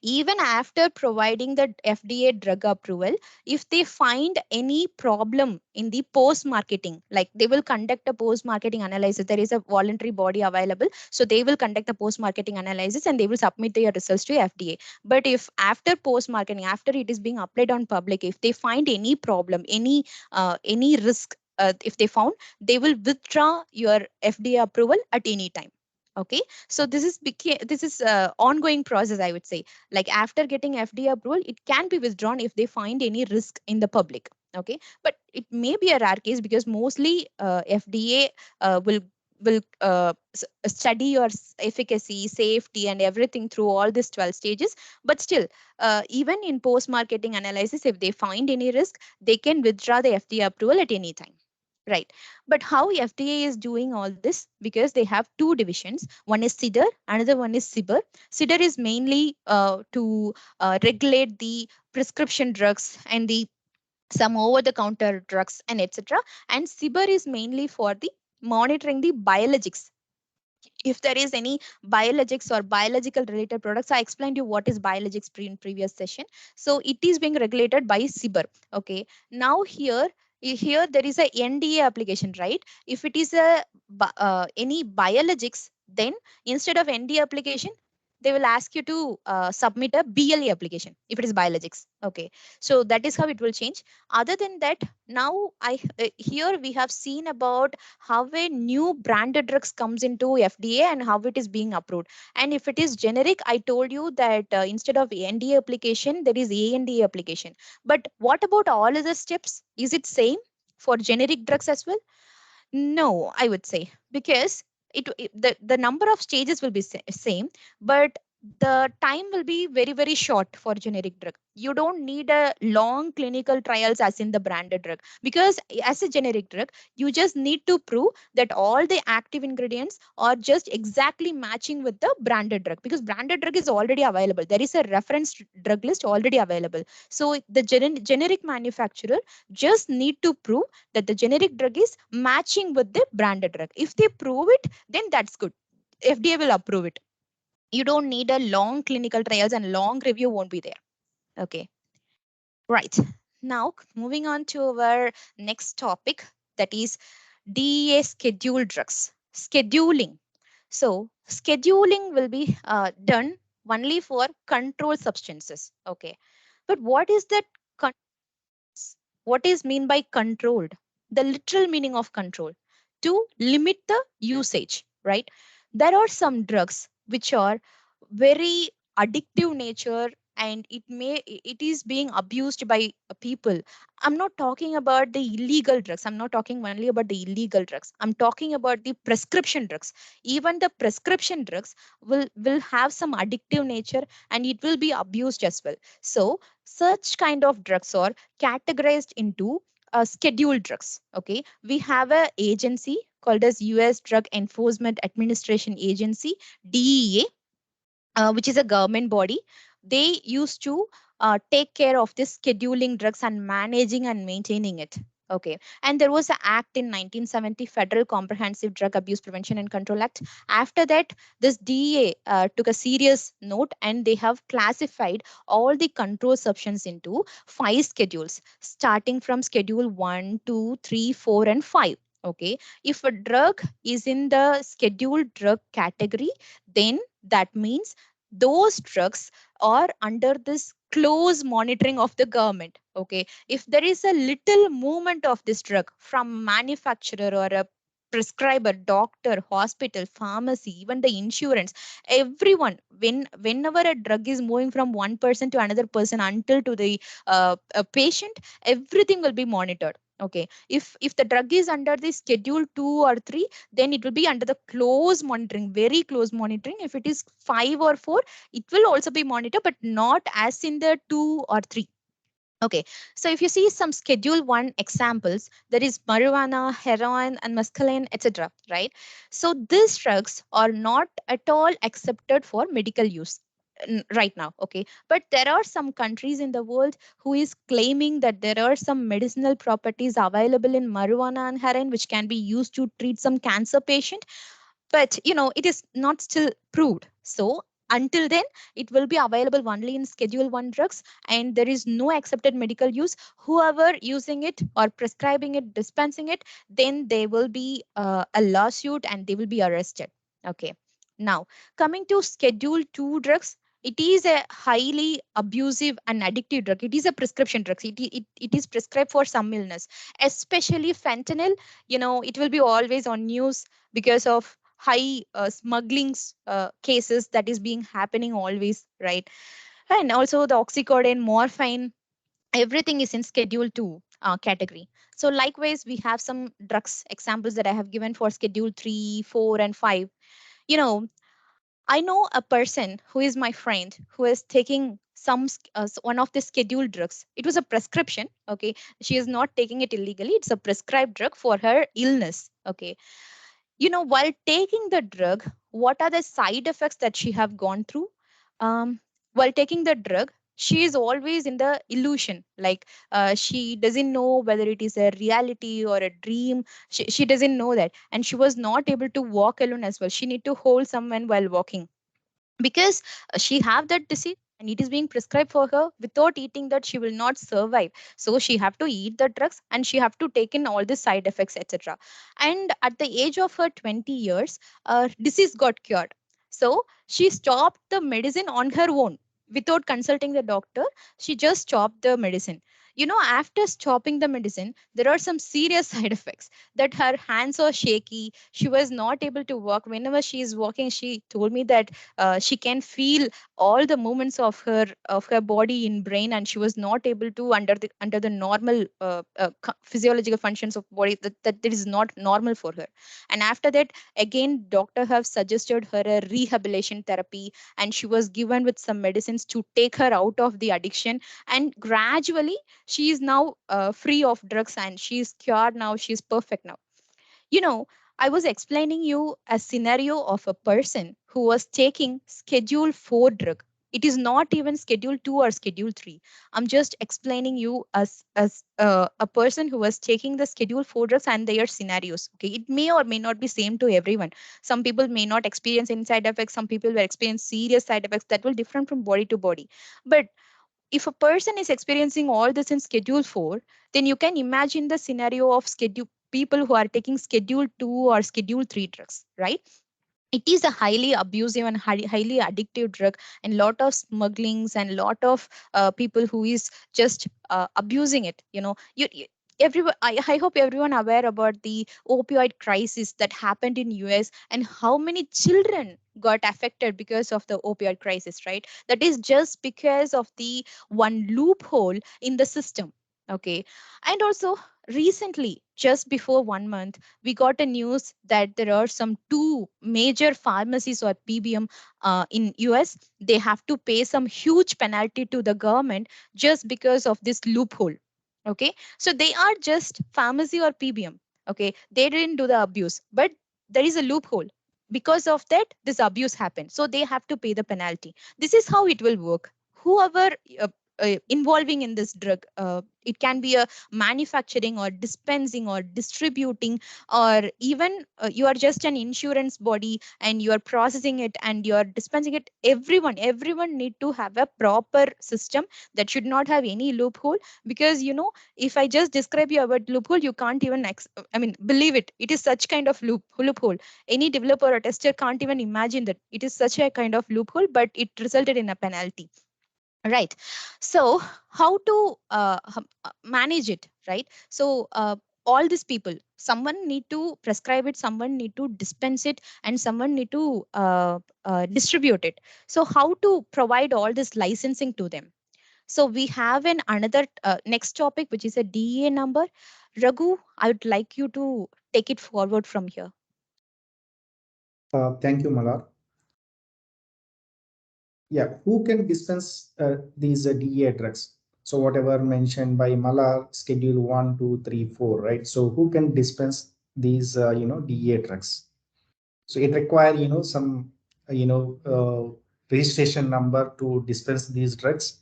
even after providing the FDA drug approval. If they find any problem in the post marketing, like they will conduct a post marketing analysis, there is a voluntary body available, so they will conduct a post marketing analysis and they will submit their results to FDA. But if after post marketing, after it is being applied on public, if they find any problem, any risk, if they found, they will withdraw your FDA approval at any time. Okay, so this is ongoing process, I would say. Like after getting FDA approval, it can be withdrawn if they find any risk in the public. Okay, but it may be a rare case, because mostly FDA will study your efficacy, safety, and everything through all these 12 stages. But still, even in post marketing analysis, if they find any risk, they can withdraw the FDA approval at any time. Right. But how FDA is doing all this? Because they have two divisions. One is CIDR, another one is CIBR. CIDR is mainly to regulate the prescription drugs and the some over-the-counter drugs and etc. And CIBR is mainly for the monitoring the biologics. If there is any biologics or biological related products, I explained you what is biologics in previous session. So it is being regulated by CIBR. Okay, now here there is a NDA application, right? If it is any biologics, then instead of NDA application, they will ask you to submit a BLA application if it is biologics. Okay, so that is how it will change. Other than that, now here we have seen about how a new branded drugs comes into FDA and how it is being approved. And if it is generic, I told you that instead of NDA application, there is ANDA application. But what about all other steps? Is it same for generic drugs as well? No, I would say, because the number of stages will be same, but the time will be very, very short for generic drug. You don't need a long clinical trials as in the branded drug, because as a generic drug, you just need to prove that all the active ingredients are just exactly matching with the branded drug, because branded drug is already available. There is a reference drug list already available. So the generic manufacturer just need to prove that the generic drug is matching with the branded drug. If they prove it, then that's good. FDA will approve it. You don't need a long clinical trials, and long review won't be there. Okay, right. Now moving on to our next topic, that is DEA Schedule Drugs. Scheduling. So scheduling will be done only for controlled substances. Okay, but what is that? What is mean by controlled? The literal meaning of control: to limit the usage, right? There are some drugs which are very addictive nature, and it is being abused by people. I'm not talking about the illegal drugs. I'm not talking only about the illegal drugs. I'm talking about the prescription drugs. Even the prescription drugs will have some addictive nature, and it will be abused as well. So such kind of drugs are categorized into scheduled drugs. Okay, we have a agency called as US Drug Enforcement Administration Agency, DEA, which is a government body. They used to take care of this scheduling drugs and managing and maintaining it. Okay, and there was an act in 1970, Federal Comprehensive Drug Abuse Prevention and Control Act. After that, this DEA took a serious note, and they have classified all the control substances into 5 schedules, starting from schedule 1, 2, 3, 4, and 5. Okay, if a drug is in the scheduled drug category, then that means those drugs are under this close monitoring of the government. Okay, if there is a little movement of this drug from manufacturer or a prescriber, doctor, hospital, pharmacy, even the insurance, everyone, whenever a drug is moving from one person to another person until to the a patient, everything will be monitored. Okay, if the drug is under the schedule 2 or 3, then it will be under the close monitoring, very close monitoring. If it is 5 or 4, it will also be monitored, but not as in the 2 or 3. Okay, so if you see some Schedule 1 examples, there is marijuana, heroin, and mescaline, etc. Right? So these drugs are not at all accepted for medical use right now. Okay, but there are some countries in the world who is claiming that there are some medicinal properties available in marijuana and heroin which can be used to treat some cancer patient, but it is not still proved. So until then it will be available only in Schedule 1 drugs, and there is no accepted medical use. Whoever using it or prescribing it, dispensing it, then they will be a lawsuit and they will be arrested. Okay, now coming to Schedule 2 drugs, it is a highly abusive and addictive drug. It is a prescription drug. It is prescribed for some illness, especially fentanyl. It will be always on news because of high smuggling cases that is being happening always, right? And also the oxycodone, morphine, everything is in Schedule 2 category. So likewise we have some drugs examples that I have given for Schedule 3, 4, and 5. you know I know a person who is my friend who is taking one of the scheduled drugs. It was a prescription. Okay, she is not taking it illegally. It's a prescribed drug for her illness. Okay, while taking the drug, what are the side effects that she have gone through? While taking the drug, she is always in the illusion, like she doesn't know whether it is a reality or a dream. She doesn't know that, and she was not able to walk alone as well. She need to hold someone while walking because she have that disease and it is being prescribed for her. Without eating that she will not survive, so she have to eat the drugs and she have to take in all the side effects, etc. And at the age of her 20 years, disease got cured. So she stopped the medicine on her own without consulting the doctor. She just stopped the medicine. After stopping the medicine, there are some serious side effects, that her hands are shaky. She was not able to walk. Whenever she is walking, she told me that she can feel all the movements of her body in brain, and she was not able to under the normal physiological functions of body, that is not normal for her. And after that, again doctor have suggested her a rehabilitation therapy, and she was given with some medicines to take her out of the addiction, and gradually she is now free of drugs and she is cured now. She is perfect now. you know, I was explaining you a scenario of a person who was taking Schedule 4 drug. It is not even Schedule 2 or Schedule 3. I'm just explaining you as a person who was taking the Schedule 4 drugs and their scenarios. Okay, it may or may not be same to everyone. Some people may not experience any side effects. Some people will experience serious side effects that will different from body to body. But if a person is experiencing all this in Schedule 4, then you can imagine the scenario of schedule people who are taking Schedule 2 or Schedule 3 drugs, right? It is a highly abusive and highly addictive drug, and lot of smugglings and lot of people who is just abusing it. Everyone, I hope everyone aware about the opioid crisis that happened in US and how many children got affected because of the opioid crisis, right? That is just because of the one loophole in the system. Okay, and also recently, just before 1 month, we got a news that there are some two major pharmacies or PBM in US. They have to pay some huge penalty to the government just because of this loophole. Okay, so they are just pharmacy or PBM. Okay, they didn't do the abuse, but there is a loophole. Because of that, this abuse happened. So they have to pay the penalty. This is how it will work. Whoever involving in this drug, it can be a manufacturing or dispensing or distributing, or even you are just an insurance body and you are processing it and you are dispensing it. Everyone need to have a proper system that should not have any loophole. Because if I just describe you about loophole, you can't even believe it. It is such kind of loophole. Any developer or tester can't even imagine that it is such a kind of loophole, but it resulted in a penalty. Right. So how to manage it, right? So all these people, someone need to prescribe it, someone need to dispense it, and someone need to distribute it. So how to provide all this licensing to them? So we have an another next topic, which is a DEA number. Raghu, I would like you to take it forward from here. Thank you, Malar. Yeah, who can dispense these DEA drugs? So whatever mentioned by Mala, schedule 1, 2, 3, 4, right? So who can dispense these, DEA drugs? So it require, some, registration number to dispense these drugs.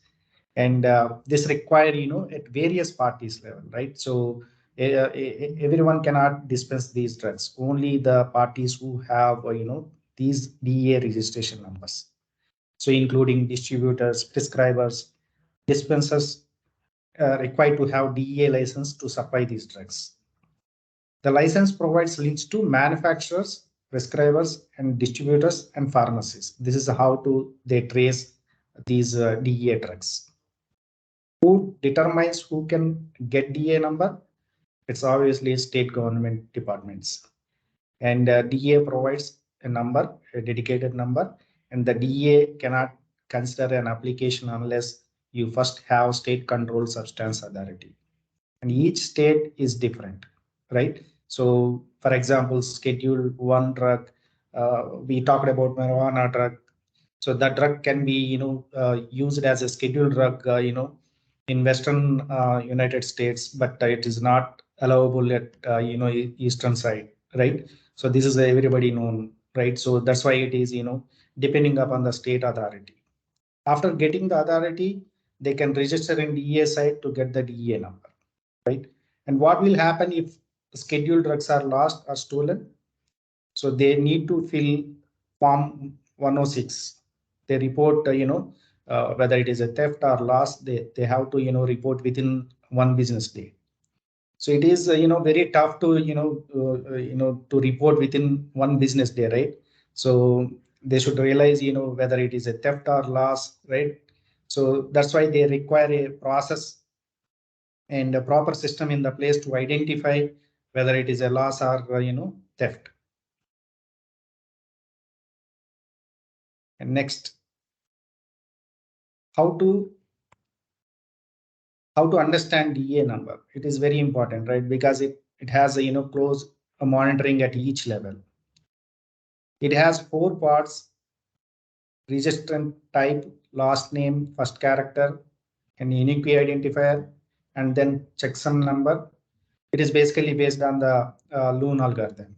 And this require, at various parties level, right? So everyone cannot dispense these drugs. Only the parties who have, these DEA registration numbers. So including distributors, prescribers, dispensers, required to have DEA license to supply these drugs. The license provides links to manufacturers, prescribers, and distributors and pharmacies. This is how to they trace these DEA drugs. Who determines who can get DEA number? It's obviously state government departments. And DEA provides a number, a dedicated number, and the DEA cannot consider an application unless you first have state controlled substance authority. And each state is different, right? So, for example, Schedule 1 drug, we talked about marijuana drug. So that drug can be, used as a scheduled drug, in Western United States, but it is not allowable at, Eastern side, right? So this is everybody known, right? So that's why it is, depending upon the state authority. After getting the authority, they can register in DEA site to get the DEA number, right? And what will happen if scheduled drugs are lost or stolen? So they need to fill Form 106. They report, whether it is a theft or loss, they have to, report within 1 business day. So it is, very tough to, to report within 1 business day, right? So they should realize, whether it is a theft or loss, right? So that's why they require a process and a proper system in the place to identify whether it is a loss or, theft. And next, how to understand DEA number. It is very important, right? Because it has a, close monitoring at each level. It has 4 parts: registrant type, last name, first character, and unique identifier, and then checksum number. It is basically based on the Loon algorithm.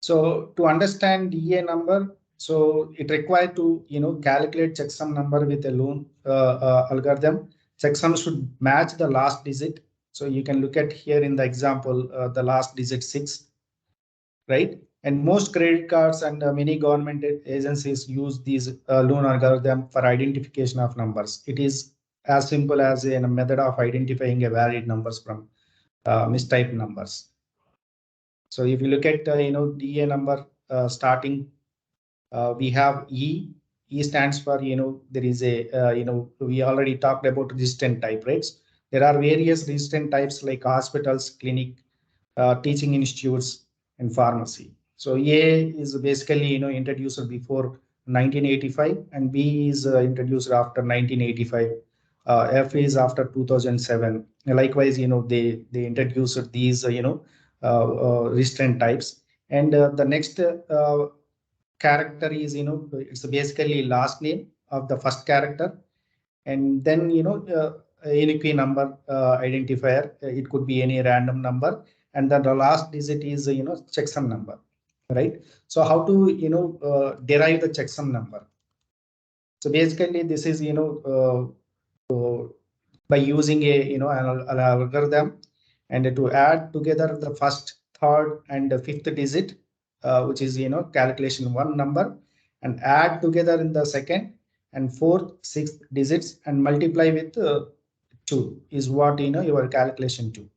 So to understand DEA number, so it required to, calculate checksum number with a Loon algorithm. Checksum should match the last digit. So you can look at here in the example, the last digit 6, right? And most credit cards and many government agencies use these Loon algorithm for identification of numbers. It is as simple as a method of identifying a valid numbers from mistyped numbers. So if you look at, DEA number starting, we have E. E stands for, there is a, we already talked about resistant type, right? There are various resistant types like hospitals, clinic, teaching institutes, and pharmacy. So A is basically, introduced before 1985, and B is introduced after 1985. F is after 2007. Likewise, they introduced these, resistant types. And the next character is, it's basically last name of the first character, and then, unique number identifier. It could be any random number, and then the last digit is, checksum number, right? So how to, derive the checksum number? So basically, this is, by using a, an algorithm, and to add together the first, third, and the fifth digit, which is, calculation 1 number, and add together in the second and fourth, sixth digits, and multiply with 2 is what, your calculation 2.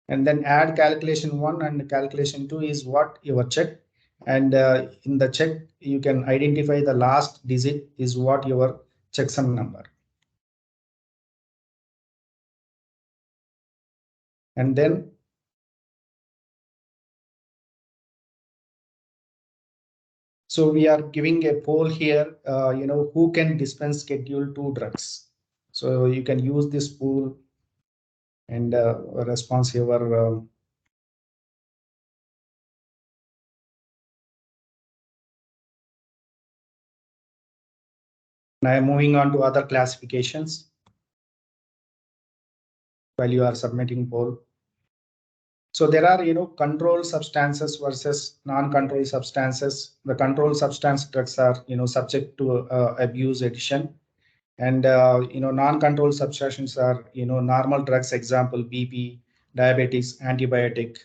And then add calculation 1 and calculation 2 is what your check. And in the check, you can identify the last digit is what your checksum number. And then so we are giving a poll here, who can dispense Schedule 2 drugs. So you can use this pool and response your Now I'm moving on to other classifications while you are submitting poll. So there are, controlled substances versus non-controlled substances. The controlled substance drugs are, subject to abuse addition. And, non-controlled substances are, normal drugs, example, BP, diabetes, antibiotic,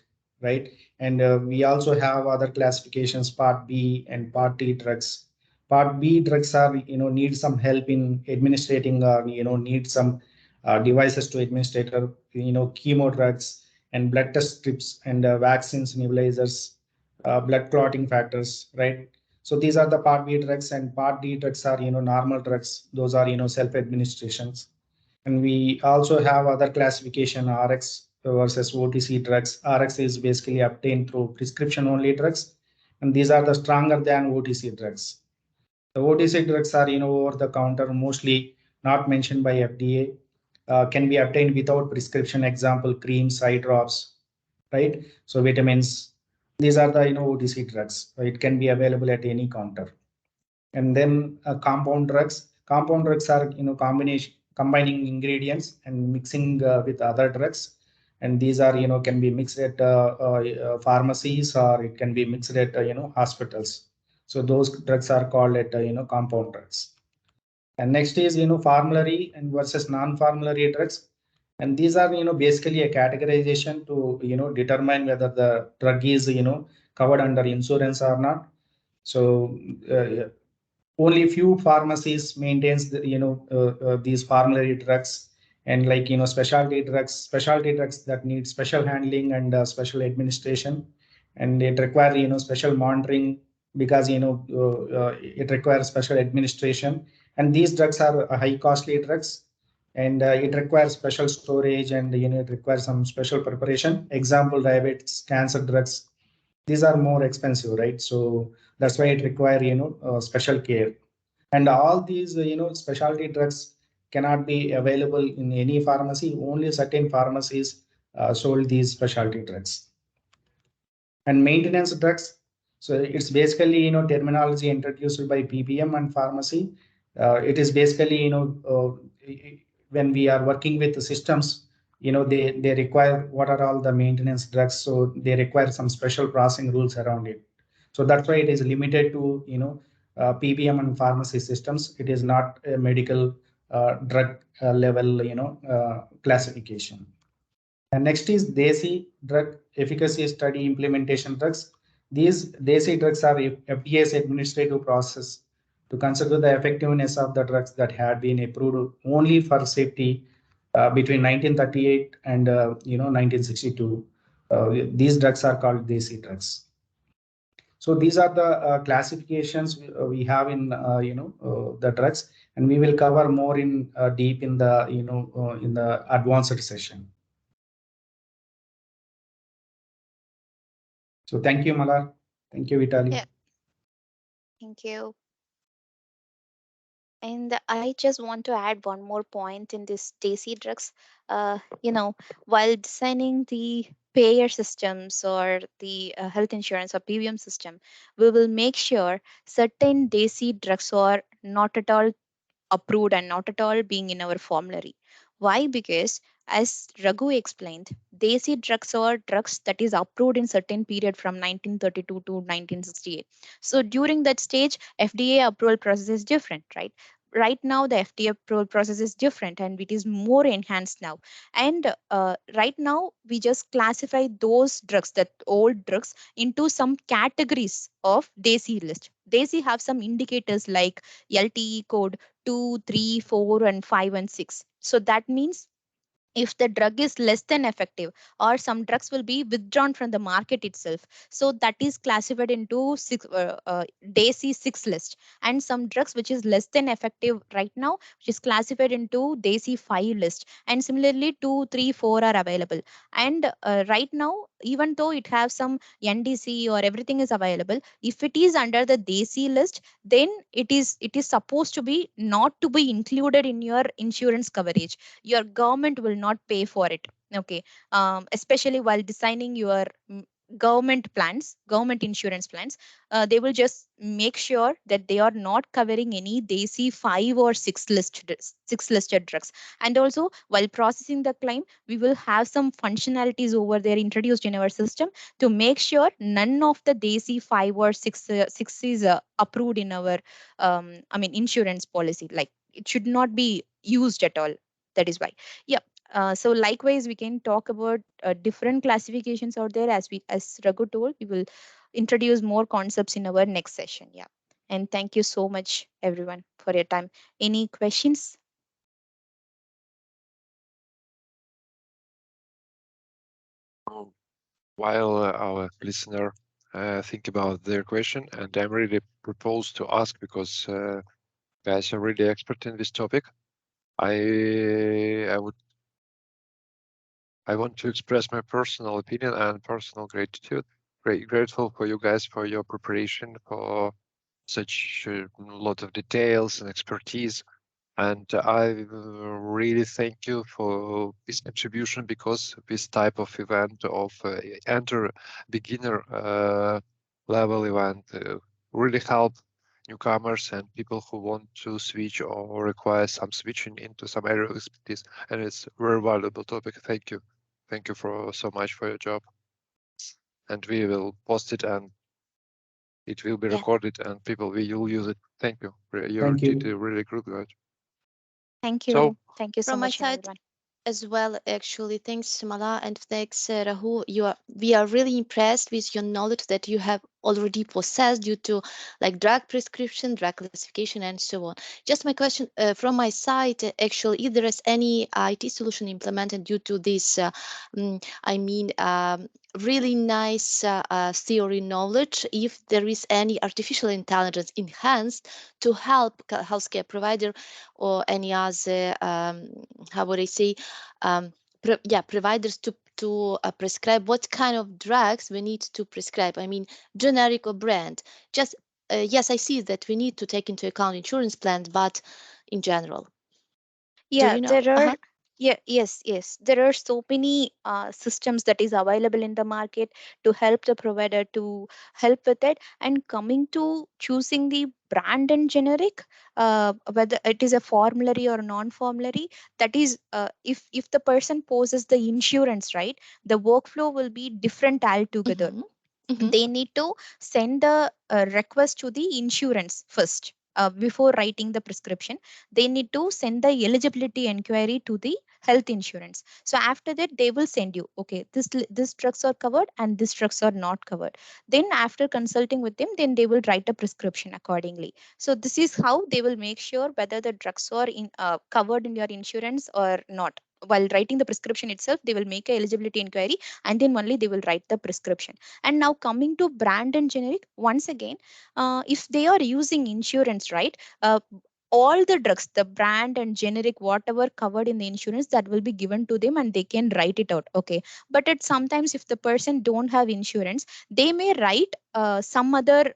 right? And we also have other classifications, Part B and Part D drugs. Part B drugs are, need some help in administrating or, need some devices to administer, chemo drugs and blood test strips and vaccines, nebulizers, blood clotting factors, right? So these are the Part B drugs, and Part D drugs are, normal drugs. Those are, self-administrations. And we also have other classification, RX versus OTC drugs. RX is basically obtained through prescription-only drugs, and these are the stronger than OTC drugs. The OTC drugs are, over the counter, mostly not mentioned by FDA, can be obtained without prescription, example, creams, eye drops, right? So vitamins, these are the, OTC drugs. It can be available at any counter. And then compound drugs. Compound drugs are, combining ingredients and mixing with other drugs. And these are, can be mixed at pharmacies, or it can be mixed at, hospitals. So those drugs are called at, compound drugs. And next is, formulary and versus non-formulary drugs. And these are, basically a categorization to, determine whether the drug is, covered under insurance or not. So only few pharmacies maintains the, these formulary drugs, and like, specialty drugs that need special handling and special administration, and it require, special monitoring, because, it requires special administration. And these drugs are high costly drugs, and it requires special storage, and, it requires some special preparation, example, diabetes, cancer drugs. These are more expensive, right? So that's why it require, special care. And all these, specialty drugs cannot be available in any pharmacy. Only certain pharmacies sold these specialty drugs. And maintenance drugs. So it's basically, terminology introduced by PBM and pharmacy. It is basically, when we are working with the systems, they require what are all the maintenance drugs. So they require some special processing rules around it. So that's why it is limited to, PBM and pharmacy systems. It is not a medical drug level, classification. And next is DESI drug efficacy study implementation drugs. These DESI drugs are FDA's administrative process to consider the effectiveness of the drugs that had been approved only for safety between 1938 and 1962. These drugs are called DESI drugs. So these are the classifications we have in the drugs, and we will cover more in deep in the in the advanced session. So thank you, Malar. Thank you, Vitali. Yeah. Thank you. And I just want to add one more point in this DESI drugs. While designing the payer systems or the health insurance or PBM system, we will make sure certain DESI drugs are not at all approved and not at all being in our formulary. Why? Because as Raghu explained, Desi drugs are drugs that is approved in certain period from 1932 to 1968. So during that stage, FDA approval process is different, right? Right now, the FDA approval process is different and it is more enhanced now. And right now, we just classify those drugs, that old drugs, into some categories of Desi list. Desi have some indicators like LTE code 2, 3, 4, and 5 and 6. So that means if the drug is less than effective, or some drugs will be withdrawn from the market itself, so that is classified into DESI 6 list. And some drugs which is less than effective right now, which is classified into DESI 5 list. And similarly 2, 3, 4 are available. And right now, even though it has some NDC or everything is available, if it is under the DESI list, then it is supposed to be not to be included in your insurance coverage. Your government will not pay for it. Okay. Especially while designing your government plans, government insurance plans, they will just make sure that they are not covering any DESI 5 or 6 listed drugs. And also, while processing the claim, we will have some functionalities over there introduced in our system to make sure none of the DESI 5 or 6 is approved in our insurance policy. Like, it should not be used at all. That is why. Yeah. So likewise, we can talk about different classifications out there. As Raghu told, we will introduce more concepts in our next session. Yeah. And thank you so much, everyone, for your time. Any questions? While our listener think about their question, and I'm really propose to ask because guys are really expert in this topic. I want to express my personal opinion and personal gratitude. Grateful for you guys for your preparation, for such a lot of details and expertise. And I really thank you for this contribution, because this type of event of enter beginner level event really help newcomers and people who want to switch or require some switching into some area of expertise. And it's a very valuable topic. Thank you. Thank you for so much for your job. And we will post it, and it will be Yeah. recorded, and people will use it. Thank you. You Thank you. did a really good job. Thank you. So, Thank you so From my much, side everyone. as well, actually, thanks Mala and thanks Raghu. We are really impressed with your knowledge that you have already possessed due to like drug prescription, drug classification, and so on. Just my question from my side, actually, if there is any IT solution implemented due to this, really nice theory knowledge, if there is any artificial intelligence enhanced to help healthcare provider or any other, how would I say, providers to prescribe what kind of drugs we need to prescribe. I mean, generic or brand. Just yes, I see that we need to take into account insurance plans, but in general, do Yeah, you know? there are. Yes. There are so many systems that is available in the market to help the provider to help with it. And coming to choosing the brand and generic, whether it is a formulary or non-formulary, that is, if the person poses the insurance, right, the workflow will be different altogether. Mm-hmm. Mm-hmm. They need to send the request to the insurance first. Before writing the prescription, they need to send the eligibility inquiry to the health insurance. So after that, they will send you, okay, this drugs are covered and this drugs are not covered. Then after consulting with them, then they will write a prescription accordingly. So this is how they will make sure whether the drugs are covered in your insurance or not. While writing the prescription itself, they will make a eligibility inquiry, and then only they will write the prescription. And now coming to brand and generic, once again, if they are using insurance, right, all the drugs, the brand and generic, whatever covered in the insurance, that will be given to them and they can write it out. Okay. But at sometimes, if the person don't have insurance, they may write some other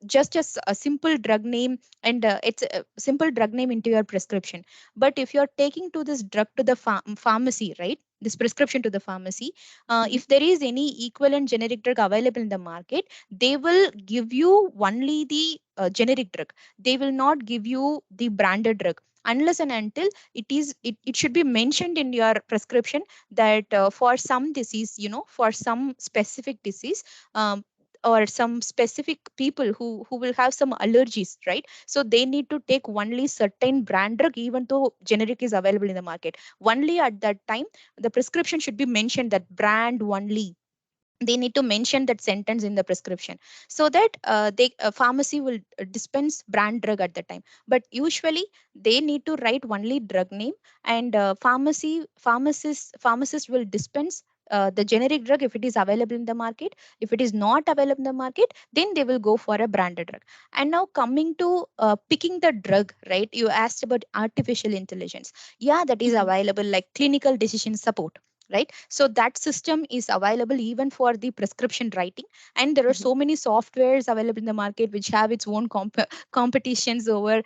just as a simple drug name, and it's a simple drug name into your prescription. But if you're taking to this drug to the pharmacy, right, this prescription to the pharmacy, Mm-hmm. if there is any equivalent generic drug available in the market, they will give you only the generic drug. They will not give you the branded drug unless and until it should be mentioned in your prescription that for some disease, for some specific disease, or some specific people who will have some allergies, right? So they need to take only certain brand drug, even though generic is available in the market. Only at that time, the prescription should be mentioned that brand only. They need to mention that sentence in the prescription, so that they pharmacy will dispense brand drug at the time. But usually they need to write only drug name, and pharmacist will dispense the generic drug if it is available in the market. If it is not available in the market, then they will go for a branded drug. And now coming to picking the drug, right, you asked about artificial intelligence. Yeah, that is Mm-hmm. available, like clinical decision support, right? So that system is available even for the prescription writing. And there are Mm-hmm. so many softwares available in the market which have its own competitions over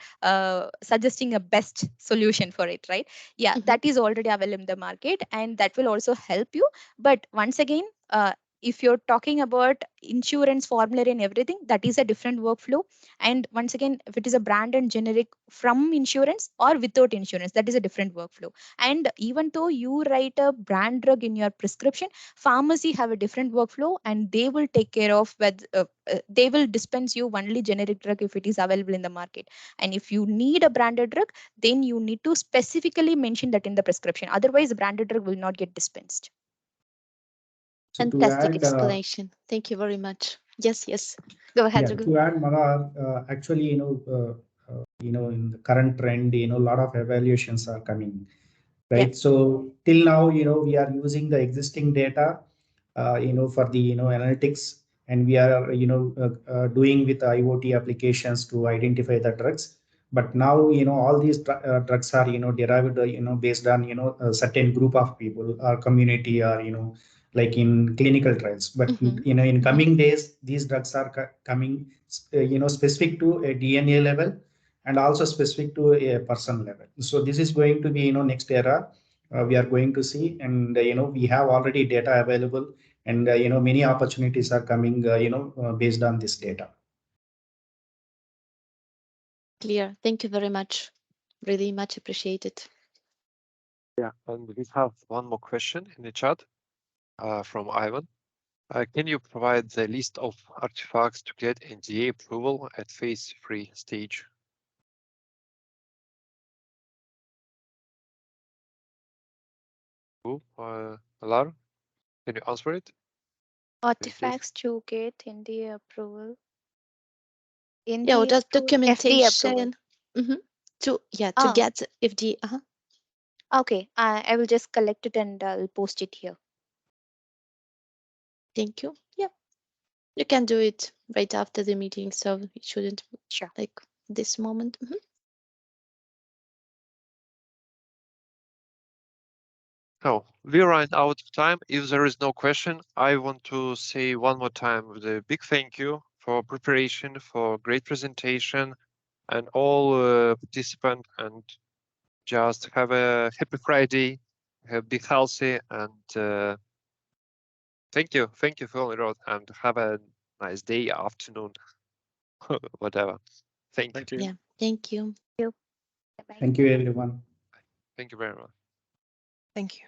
suggesting a best solution for it, right? Yeah, Mm-hmm. that is already available in the market, and that will also help you. But once again, if you're talking about insurance formulary and everything, that is a different workflow. And once again, if it is a brand and generic from insurance or without insurance, that is a different workflow. And even though you write a brand drug in your prescription, pharmacy have a different workflow, and they will take care of whether they will dispense you only generic drug if it is available in the market. And if you need a branded drug, then you need to specifically mention that in the prescription. Otherwise, the branded drug will not get dispensed. So to Fantastic add, explanation. Thank you very much. Yes. Go ahead, yeah, Raghu. to add, Malar, actually, in the current trend, a lot of evaluations are coming, right? So till now, we are using the existing data, for the, analytics, and we are, doing with IoT applications to identify the drugs. But now, all these drugs are, derived, based on, a certain group of people or community or, like in clinical trials. But, in coming days, these drugs are coming, specific to a DNA level and also specific to a person level. So this is going to be, next era we are going to see, and we have already data available, and many opportunities are coming, based on this data. Clear. Thank you very much. Really much appreciated. Yeah, and we have one more question in the chat from Ivan. Can you provide the list of artifacts to get NDA approval at phase 3 stage? Alar, can you answer it? Artifacts to get NDA approval. Yeah, or just FDA approval. documentation. To Ah. get FDA. Okay, I will just collect it and I'll post it here. Thank you. Yeah, you can do it right after the meeting, so it shouldn't like this moment. So we ran out of time. If there is no question, I want to say one more time with a big thank you for preparation, for great presentation, and all participants. And just have a happy Friday, be healthy, and thank you for all the road, and have a nice day, afternoon, whatever. Thank you. Yeah, thank you. Thank you, everyone. Thank you very much. Thank you.